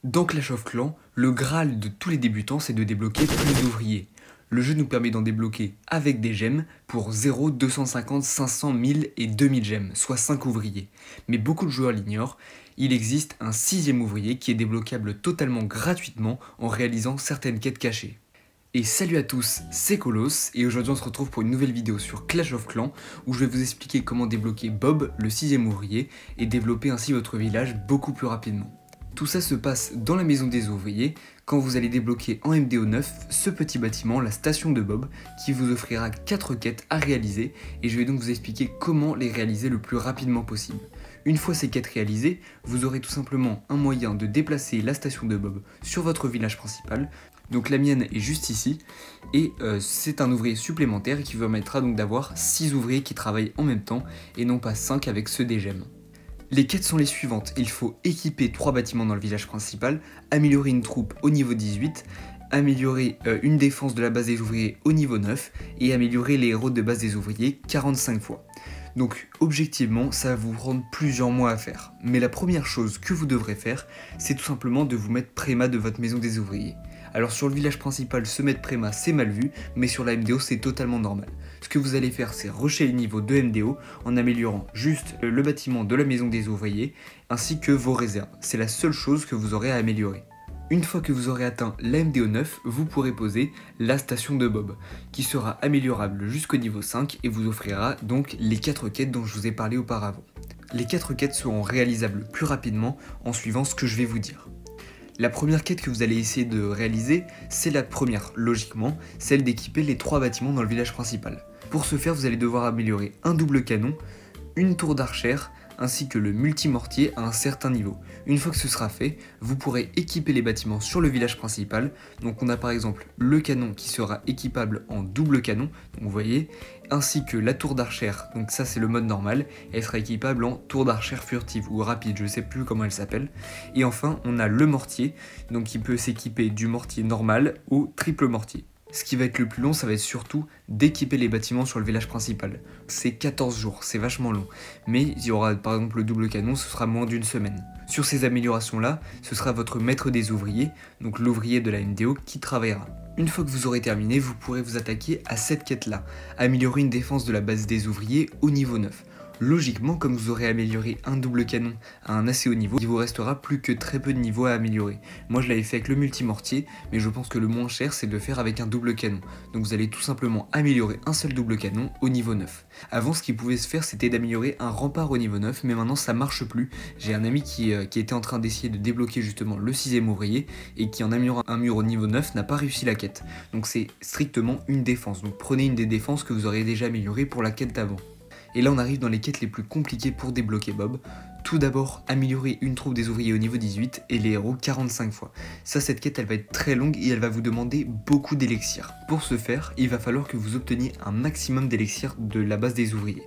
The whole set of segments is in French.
Dans Clash of Clans, le Graal de tous les débutants, c'est de débloquer plus d'ouvriers. Le jeu nous permet d'en débloquer avec des gemmes pour 0, 250, 500, 1000 et 2000 gemmes, soit 5 ouvriers. Mais beaucoup de joueurs l'ignorent, il existe un 6ème ouvrier qui est débloquable totalement gratuitement en réalisant certaines quêtes cachées. Et salut à tous, c'est Kolos et aujourd'hui on se retrouve pour une nouvelle vidéo sur Clash of Clans où je vais vous expliquer comment débloquer Bob, le 6ème ouvrier, et développer ainsi votre village beaucoup plus rapidement. Tout ça se passe dans la maison des ouvriers, quand vous allez débloquer en MDO 9 ce petit bâtiment, la station de Bob, qui vous offrira 4 quêtes à réaliser, et je vais donc vous expliquer comment les réaliser le plus rapidement possible. Une fois ces quêtes réalisées, vous aurez tout simplement un moyen de déplacer la station de Bob sur votre village principal. Donc la mienne est juste ici, et c'est un ouvrier supplémentaire qui vous permettra donc d'avoir 6 ouvriers qui travaillent en même temps, et non pas 5 avec ceux des gemmes. Les quêtes sont les suivantes, il faut équiper 3 bâtiments dans le village principal, améliorer une troupe au niveau 18, améliorer une défense de la base des ouvriers au niveau 9 et améliorer les héros de base des ouvriers 45 fois. Donc objectivement ça va vous prendre plusieurs mois à faire, mais la première chose que vous devrez faire c'est tout simplement de vous mettre préma de votre maison des ouvriers. Alors sur le village principal se mettre préma c'est mal vu, mais sur la MDO c'est totalement normal. Ce que vous allez faire c'est rusher les niveaux de MDO en améliorant juste le bâtiment de la maison des ouvriers ainsi que vos réserves. C'est la seule chose que vous aurez à améliorer. Une fois que vous aurez atteint la MDO 9, vous pourrez poser la station de Bob, qui sera améliorable jusqu'au niveau 5 et vous offrira donc les 4 quêtes dont je vous ai parlé auparavant. Les 4 quêtes seront réalisables plus rapidement en suivant ce que je vais vous dire. La première quête que vous allez essayer de réaliser, c'est la première, logiquement, celle d'équiper les 3 bâtiments dans le village principal. Pour ce faire, vous allez devoir améliorer un double canon, une tour d'archère, ainsi que le multimortier à un certain niveau. Une fois que ce sera fait, vous pourrez équiper les bâtiments sur le village principal. Donc on a par exemple le canon qui sera équipable en double canon, donc vous voyez, ainsi que la tour d'archère, donc ça c'est le mode normal, elle sera équipable en tour d'archère furtive ou rapide, je sais plus comment elle s'appelle. Et enfin on a le mortier, donc qui peut s'équiper du mortier normal au triple mortier. Ce qui va être le plus long, ça va être surtout d'équiper les bâtiments sur le village principal. C'est 14 jours, c'est vachement long. Mais il y aura par exemple le double canon, ce sera moins d'une semaine. Sur ces améliorations-là, ce sera votre maître des ouvriers, donc l'ouvrier de la MDO, qui travaillera. Une fois que vous aurez terminé, vous pourrez vous attaquer à cette quête-là, améliorer une défense de la base des ouvriers au niveau 9. Logiquement, comme vous aurez amélioré un double canon à un assez haut niveau, il vous restera plus que très peu de niveaux à améliorer. Moi je l'avais fait avec le multimortier, mais je pense que le moins cher c'est de le faire avec un double canon. Donc vous allez tout simplement améliorer un seul double canon au niveau 9. Avant ce qui pouvait se faire c'était d'améliorer un rempart au niveau 9, mais maintenant ça marche plus. J'ai un ami qui était en train d'essayer de débloquer justement le 6ème ouvrier, et qui en améliorant un mur au niveau 9 n'a pas réussi la quête. Donc c'est strictement une défense, donc prenez une des défenses que vous aurez déjà améliorées pour la quête d'avant. Et là on arrive dans les quêtes les plus compliquées pour débloquer Bob. Tout d'abord, améliorer une troupe des ouvriers au niveau 18 et les héros 45 fois. Ça, cette quête elle va être très longue et elle va vous demander beaucoup d'élixirs. Pour ce faire, il va falloir que vous obteniez un maximum d'élixirs de la base des ouvriers.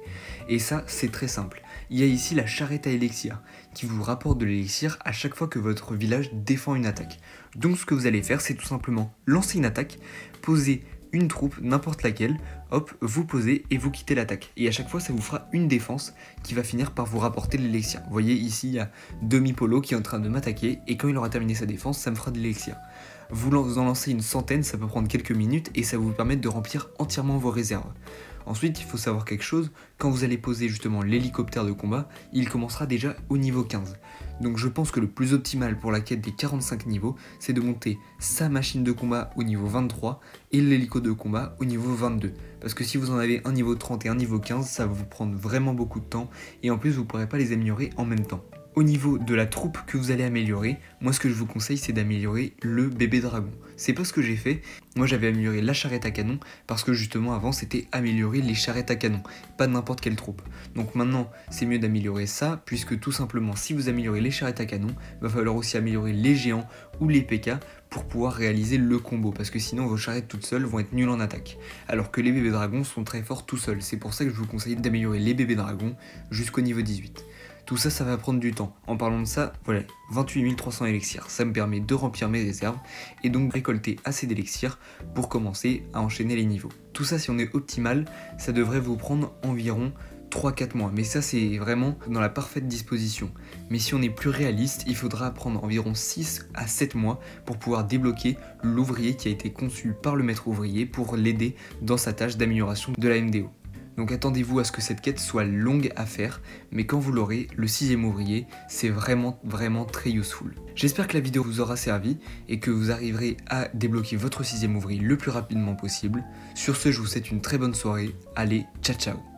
Et ça, c'est très simple. Il y a ici la charrette à élixir qui vous rapporte de l'élixir à chaque fois que votre village défend une attaque. Donc ce que vous allez faire, c'est tout simplement lancer une attaque, poser une troupe, n'importe laquelle, hop, vous posez et vous quittez l'attaque. Et à chaque fois, ça vous fera une défense qui va finir par vous rapporter de l'élixir. Vous voyez, ici, il y a Demi-Polo qui est en train de m'attaquer, et quand il aura terminé sa défense, ça me fera de l'élixir. Vous en lancez une centaine, ça peut prendre quelques minutes, et ça va vous permettre de remplir entièrement vos réserves. Ensuite, il faut savoir quelque chose, quand vous allez poser justement l'hélicoptère de combat, il commencera déjà au niveau 15. Donc je pense que le plus optimal pour la quête des 45 niveaux, c'est de monter sa machine de combat au niveau 23 et l'hélico de combat au niveau 22. Parce que si vous en avez un niveau 30 et un niveau 15, ça va vous prendre vraiment beaucoup de temps, et en plus vous ne pourrez pas les améliorer en même temps. Au niveau de la troupe que vous allez améliorer, moi ce que je vous conseille c'est d'améliorer le bébé dragon. C'est pas ce que j'ai fait, moi j'avais amélioré la charrette à canon parce que justement avant c'était améliorer les charrettes à canon, pas n'importe quelle troupe. Donc maintenant c'est mieux d'améliorer ça, puisque tout simplement si vous améliorez les charrettes à canon, il va falloir aussi améliorer les géants ou les PK pour pouvoir réaliser le combo, parce que sinon vos charrettes toutes seules vont être nulles en attaque. Alors que les bébés dragons sont très forts tout seuls, c'est pour ça que je vous conseille d'améliorer les bébés dragons jusqu'au niveau 18. Tout ça, ça va prendre du temps. En parlant de ça, voilà, 28 300 élixirs. Ça me permet de remplir mes réserves et donc de récolter assez d'élixirs pour commencer à enchaîner les niveaux. Tout ça, si on est optimal, ça devrait vous prendre environ 3-4 mois, mais ça c'est vraiment dans la parfaite disposition. Mais si on est plus réaliste, il faudra prendre environ 6 à 7 mois pour pouvoir débloquer l'ouvrier qui a été conçu par le maître ouvrier pour l'aider dans sa tâche d'amélioration de la MDO. Donc attendez-vous à ce que cette quête soit longue à faire, mais quand vous l'aurez, le 6e ouvrier, c'est vraiment très useful. J'espère que la vidéo vous aura servi et que vous arriverez à débloquer votre 6e ouvrier le plus rapidement possible. Sur ce, je vous souhaite une très bonne soirée. Allez, ciao ciao!